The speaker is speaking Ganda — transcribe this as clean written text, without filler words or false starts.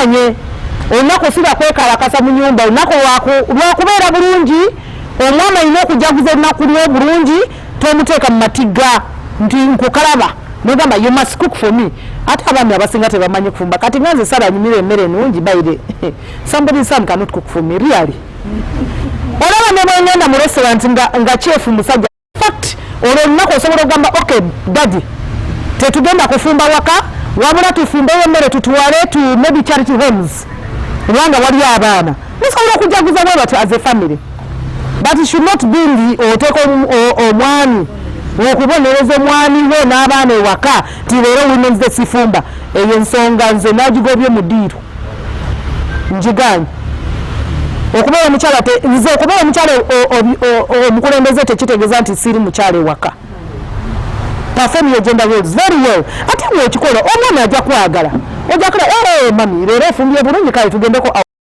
kimanye olunaku siba kwekalakasa mu nyumba olunaku lwakubeera bulungi omwana alina okujaguza olunaku lwe bulungi tomuteeka mu matiga nti nkukalaba nogamba you must cook for me ate abaami abasinga tebamanyi kufumba kati nga nze sala nyumira emmere nungi baire somebody son cannot cook for me really olaba ne bwengenda mu restaurant nga chef musajja fact olwo olunaku osobola okugamba okay daddy tetugenda kufumba waka wabula tufumbeyo emmere tutuwale tu maybe charity homes kubanga wali abaana musobola okujaguza bwe batyo as a family but it should not be oteeka omwami okubonereza omwami we n'abaana ewaka ti leero women's day sifumba eyo ensonga nze nagigobye mu ddiiro njiganye okubeera omukyala nze okubeera omukyala omukulembeze tekitegeeza nti siri mukyala ewaka perform your gender roles very well ate bwekikola omwana ajja kwagala ojja kula mami leero efumbye bulungi kale tugendeko